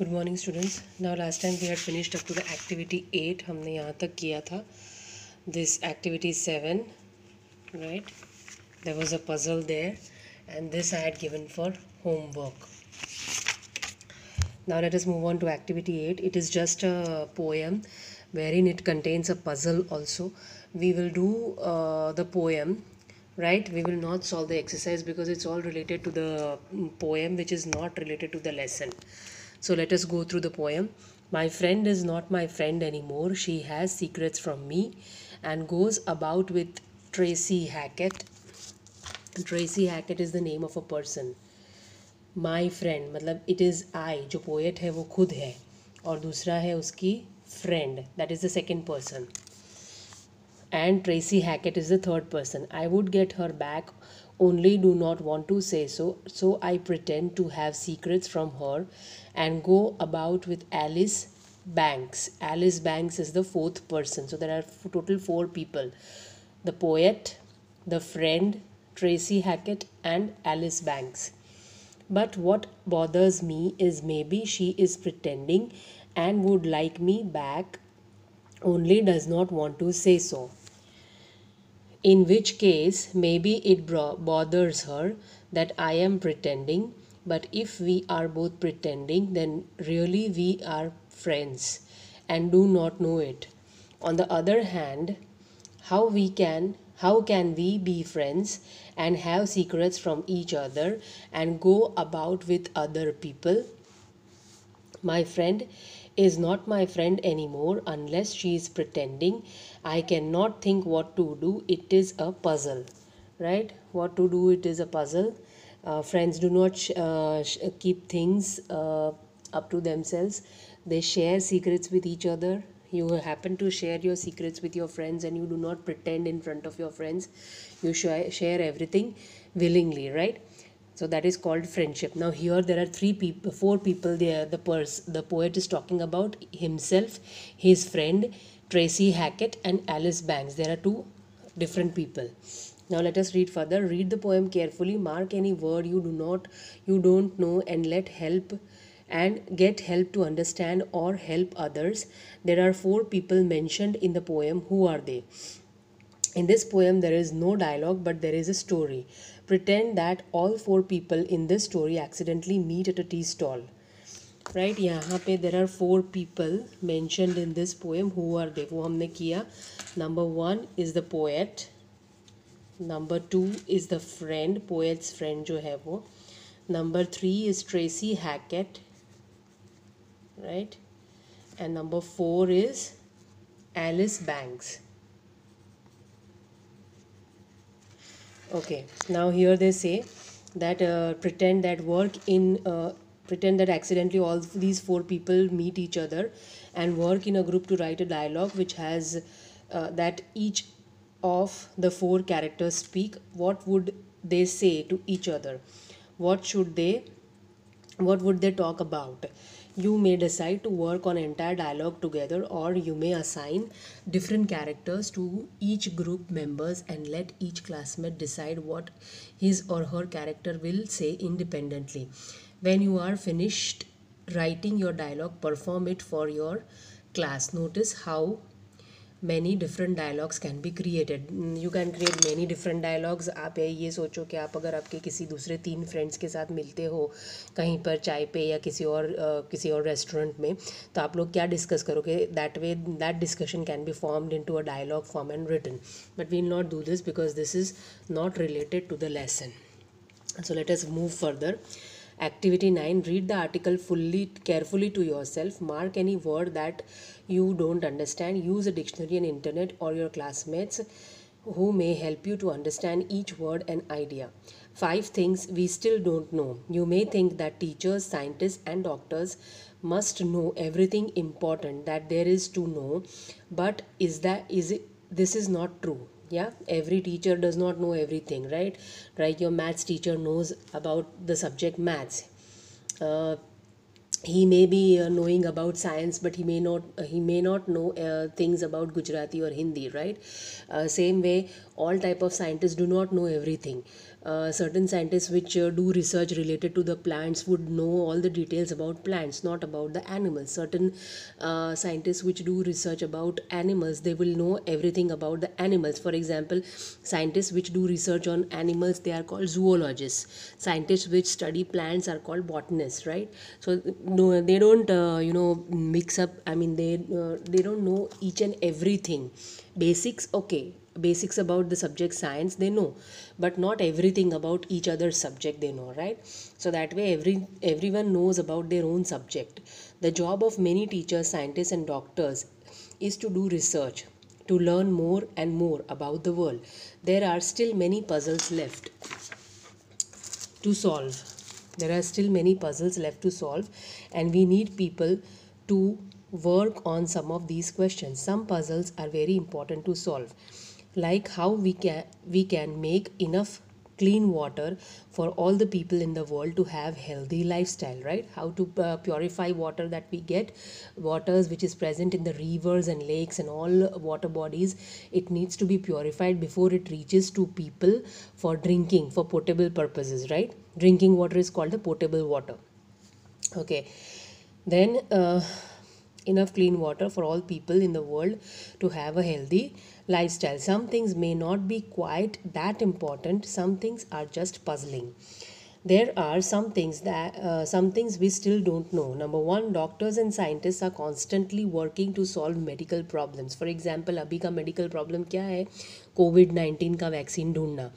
Good morning students. Now last time we had finished up to the activity 8. हमने यहाँ तक किया था. This activity 7, right. There was a puzzle there and this I had given for homework. Now let us move on to activity 8. It is just a poem wherein it contains a puzzle also. We will do the poem, right? We will not solve the exercise because it's all related to the poem, which is not related to the lesson. So let us go through the poem. My friend is not my friend anymore. She has secrets from me and goes about with Tracy Hackett. Tracy Hackett is the name of a person. My friend मतलब it is I, जो poet है वो खुद है, और दूसरा है उसकी friend, that is the second person. And Tracy Hackett is the third person. I would get her back, only do not want to say so. So I pretend to have secrets from her and go about with Alice Banks. Alice Banks is the fourth person. So there are total 4 people: the poet, the friend, Tracy Hackett, and Alice Banks. But what bothers me is maybe she is pretending and would like me back, only does not want to say so. In which case, maybe it bothers her that I am pretending, but if we are both pretending, then really we are friends and do not know it. On the other hand, how can we be friends and have secrets from each other and go about with other people? My friend is not my friend anymore unless she is pretending. I cannot think what to do. It is a puzzle, right? What to do? It is a puzzle. Friends do not keep things up to themselves. They share secrets with each other. You happen to share your secrets with your friends and you do not pretend in front of your friends. You share everything willingly, right? So that is called friendship. Now here there are 4 people there. The poet is talking about himself, his friend Tracy Hackett, and Alice Banks. There are 2 different people. Now let us read further. Read the poem carefully. Mark any word you don't know and get help to understand or help others. There are 4 people mentioned in the poem. Who are they? In this poem, there is no dialogue, but there is a story. Pretend that all 4 people in this story accidentally meet at a tea stall. Right? यहाँ पे there are 4 people mentioned in this poem. Who are they? वो हमने किया. Number 1 is the poet. Number 2 is the friend, poet's friend जो है वो. Number 3 is Tracy Hackett. Right? And number 4 is Alice Banks. Okay, now here they say that pretend that accidentally all these 4 people meet each other and work in a group to write a dialogue which has that each of the 4 characters speak. What would they say to each other? What would they talk about? You may decide to work on entire dialogue together, or you may assign different characters to each group members and let each classmate decide what his or her character will say independently. When you are finished writing your dialogue, perform it for your class. Notice how many different dialogues can be created. You can create many different dialogues. आप ये सोचो कि आप अगर आपके किसी दूसरे 3 friends के साथ मिलते हो कहीं पर चाय पे या किसी और रेस्टोरेंट में, तो आप लोग क्या डिस्कस करोगे? That discussion can be formed into a dialogue form and written, but we will not do this because this is not related to the lesson. So let us move further. Activity 9. Read the article carefully to yourself. Mark any word that you don't understand. Use a dictionary and internet or your classmates who may help you to understand each word and idea. 5 things we still don't know. You may think that teachers, scientists, and doctors must know everything important that there is to know, but this is not true. Yeah, every teacher does not know everything, right? Your maths teacher knows about the subject maths. He may be knowing about science, but he may not know things about Gujarati or Hindi, right? Same way, all type of scientists do not know everything. certain scientists which do research related to the plants would know all the details about plants, not about the animals. Certain scientists which do research about animals, they will know everything about the animals. For example, scientists which do research on animals, they are called zoologists. Scientists which study plants are called botanists, right? So no, they don't mix up. I mean, they don't know each and everything. Basics, okay, basics about the subject science they know, but not everything about each other's subject they know, right? So that way everyone knows about their own subject. The job of many teachers, scientists and doctors is to do research, to learn more and more about the world. There are still many puzzles left to solve. There are still many puzzles left to solve, and we need people to work on some of these questions. Some puzzles are very important to solve, like how we can make enough clean water for all the people in the world to have healthy lifestyle, right? How to purify water that we get, waters which is present in the rivers and lakes and all water bodies. It needs to be purified before it reaches to people for drinking, for potable purposes, right? Drinking water is called the potable water. Okay, then enough clean water for all people in the world to have a healthy lifestyle. Some things may not be quite that important, some things are just puzzling. There are some things we still don't know. Number one, doctors and scientists are constantly working to solve medical problems. For example, अभी का medical problem क्या है? कोविड-19 का vaccine ढूंढना,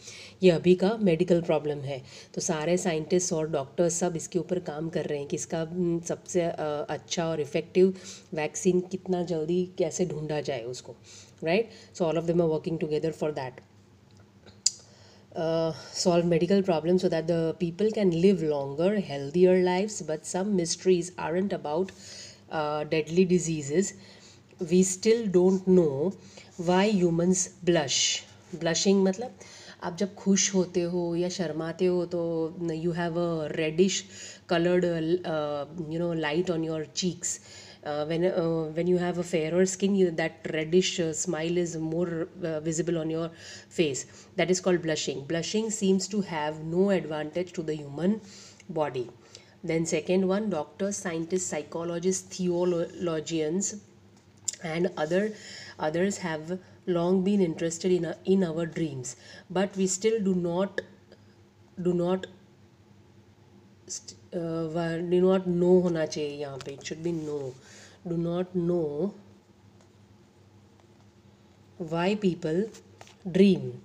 ये अभी का medical problem है. तो सारे साइंटिस्ट और डॉक्टर्स सब इसके ऊपर काम कर रहे हैं कि इसका सबसे अच्छा और इफ़ेक्टिव वैक्सीन कितना जल्दी कैसे ढूंढा जाए उसको, right? So all of them are working together for that. Solve medical problems so that the people can live longer, healthier lives. But some mysteries aren't about deadly diseases. We still don't know why humans blush. Blushing मतलब आप जब खुश होते हो या शर्माते हो तो you have a reddish colored light on your cheeks. When you have a fairer skin, that reddish smile is more visible on your face. That is called blushing. Blushing seems to have no advantage to the human body. Then second one, doctors, scientists, psychologists, theologians and others have long been interested in our dreams, but we still do not know होना चाहिए यहाँ पे. It should be no. Do not know why people dream.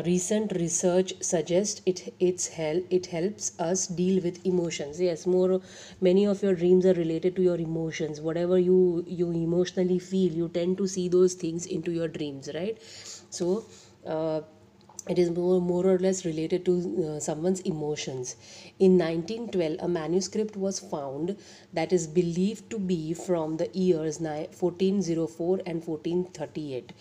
Recent research suggests it helps us deal with emotions. Yes, many of your dreams are related to your emotions. Whatever you emotionally feel, you tend to see those things into your dreams, right? So it is more or less related to someone's emotions. In 1912, a manuscript was found that is believed to be from the years 1404 and 1438.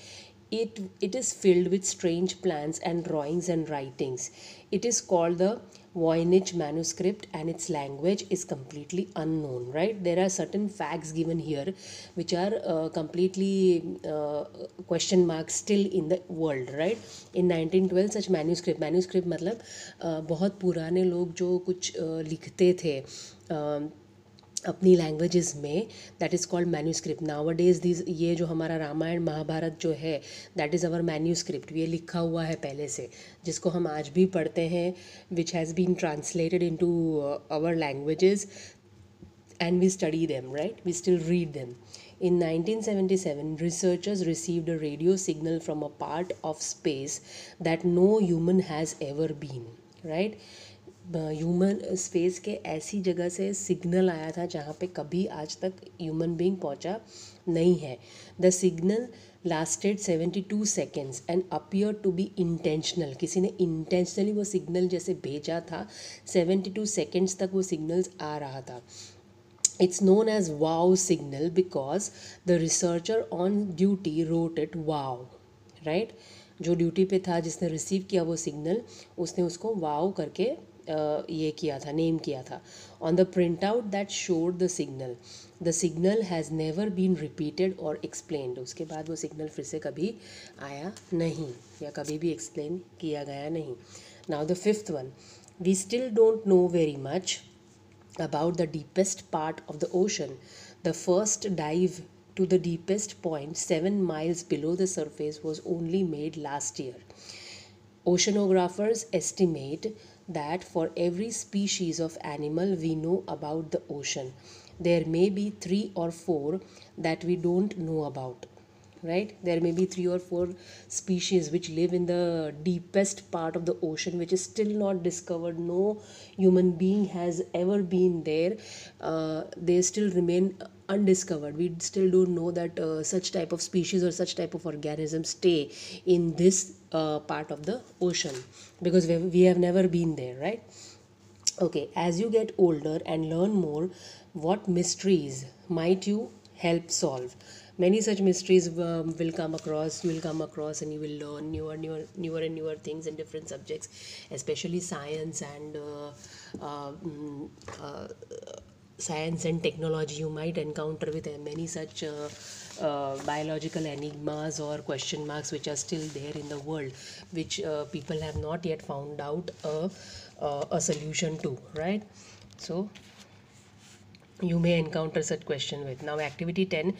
It is filled with strange plans and drawings and writings. It is called the Voynich manuscript and its language is completely unknown, right? There are certain facts given here which are completely question marks still in the world, right? In 1912 such manuscript मतलब बहुत पुराने लोग जो कुछ लिखते थे अपनी languages में, that is called manuscript. Nowadays this ये जो हमारा रामायण महाभारत जो है, दैट इज़ अवर मैन्यूस्क्रिप्ट. ये लिखा हुआ है पहले से, जिसको हम आज भी पढ़ते हैं, which has been translated into our languages and we study them, right? We still read them. In 1977, researchers received a radio signal from a part of space that no human has ever been, right? Human space के ऐसी जगह से signal आया था जहाँ पे कभी आज तक ह्यूमन बीइंग पहुँचा नहीं है. The signal lasted 72 seconds and appeared to be intentional. किसी ने इंटेंशनली वो सिग्नल जैसे भेजा था, 72 seconds तक वो सिग्नल्स आ रहा था. It's known as wow signal because the researcher on duty wrote it wow, right? जो ड्यूटी पे था जिसने रिसीव किया वो सिग्नल, उसने उसको वाव करके ये किया था, नेम किया था. On the print out that showed the signal has never been repeated और एक्सप्लेन्ड. उसके बाद वो सिग्नल फिर से कभी आया नहीं या कभी भी एक्सप्लेन किया गया नहीं. Now the fifth one, we still don't know very much about the deepest part of the ocean. The first dive to the deepest point, 7 miles below the surface, was only made last year. Oceanographers estimate that for every species of animal we know about the ocean, there may be 3 or 4 that we don't know about. Right? There may be 3 or 4 species which live in the deepest part of the ocean, which is still not discovered. No human being has ever been there. They still remain undiscovered. We still don't know that such type of species or such type of organisms stay in this part of the ocean, because we have never been there, right? Okay, as you get older and learn more, what mysteries might you help solve? Many such mysteries will come across. You will come across, and you will learn newer things in different subjects, especially science and science and technology. You might encounter with many such biological enigmas or question marks which are still there in the world, which people have not yet found out a solution to, right? So you may encounter such question with. Now activity 10,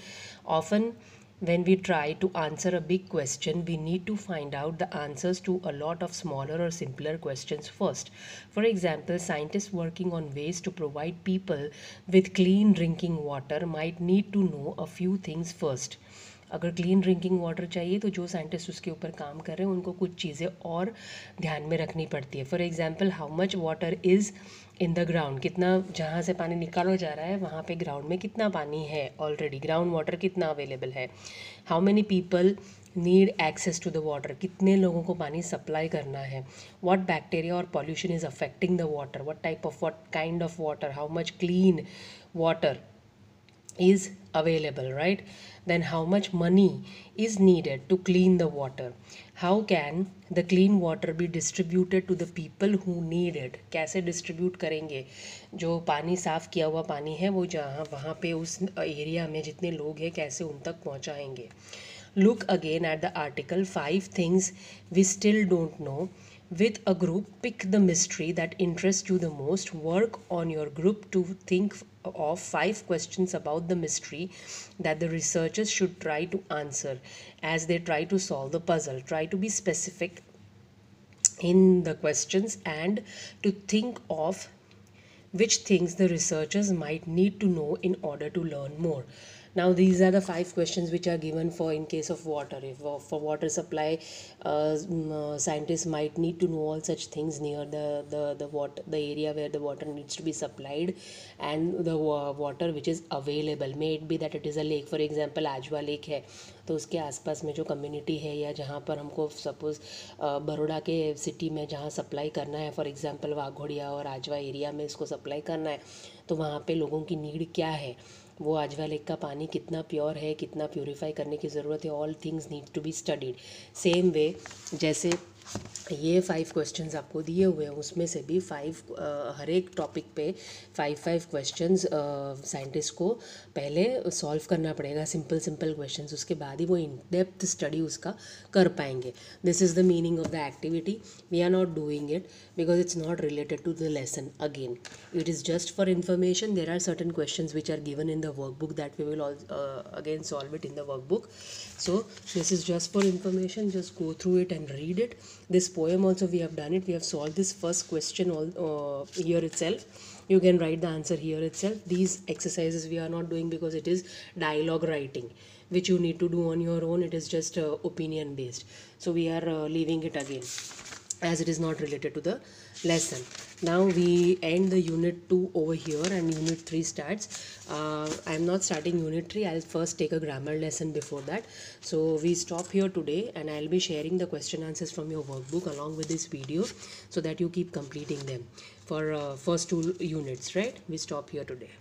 often when we try to answer a big question, we need to find out the answers to a lot of smaller or simpler questions first. For example, scientists working on ways to provide people with clean drinking water might need to know a few things first. अगर clean drinking water चाहिए तो जो scientist उसके ऊपर काम कर रहे हैं उनको कुछ चीज़ें और ध्यान में रखनी पड़ती है. For example, how much water is in the ground, कितना जहाँ से पानी निकाला जा रहा है वहाँ पे ग्राउंड में कितना पानी है ऑलरेडी, ग्राउंड वाटर कितना अवेलेबल है. How many people need access to the water, कितने लोगों को पानी सप्लाई करना है. व्हाट बैक्टीरिया और pollution is affecting the water, what kind of water, how much clean water is available, right? Then how much money is needed to clean the water, how can the clean water be distributed to the people who need it, कैसे distribute करेंगे जो पानी साफ़ किया हुआ पानी है वो जहाँ वहाँ पे उस एरिया में जितने लोग हैं कैसे उन तक पहुँचाएंगे. Look again at the article 5 things we still don't know. With a group, pick the mystery that interests you the most. Work on your group to think of 5 questions about the mystery that the researchers should try to answer as they try to solve the puzzle. Try to be specific in the questions and to think of which things the researchers might need to know in order to learn more. Now these are the 5 questions which are given for in case of water. If for water supply, scientists might need to know all such things near the area where the water needs to be supplied, and the water which is available. May it be that it is a lake. For example, Ajwa lake है तो उसके आसपास में जो community है या जहाँ पर हमको सपोज़ बड़ौदा के सिटी में जहाँ सप्लाई करना है, फॉर एग्जांपल वाघोड़िया और आजवा एरिया में इसको सप्लाई करना है, तो वहाँ पे लोगों की नीड क्या है, वो आजवा लेक का पानी कितना प्योर है, कितना प्योरीफाई करने की ज़रूरत है. All things need to be studied. Same way जैसे ये 5 क्वेश्चंस आपको दिए हुए हैं उसमें से भी 5 हर एक टॉपिक पे 5 क्वेश्चंस साइंटिस्ट को पहले सॉल्व करना पड़ेगा, सिंपल क्वेश्चंस. उसके बाद ही वो इन डेप्थ स्टडी उसका कर पाएंगे. This is the meaning of the activity. We are not doing it because it's not related to the lesson. Again it is just for information. There are certain questions which are given in the workbook that we will again solve it in the workbook. So this is just for information. Just go through it and read it. This poem also we have done it. We have solved this first question here itself. You can write the answer here itself. These exercises we are not doing because it is dialogue writing which you need to do on your own. It is just opinion based. So we are leaving it again as it is not related to the lesson. Now we end the unit 2 over here and unit 3 starts. I am not starting unit 3. I'll first take a grammar lesson before that. So we stop here today and I'll be sharing the question answers from your workbook along with this video so that you keep completing them for first 2 units, right? We stop here today.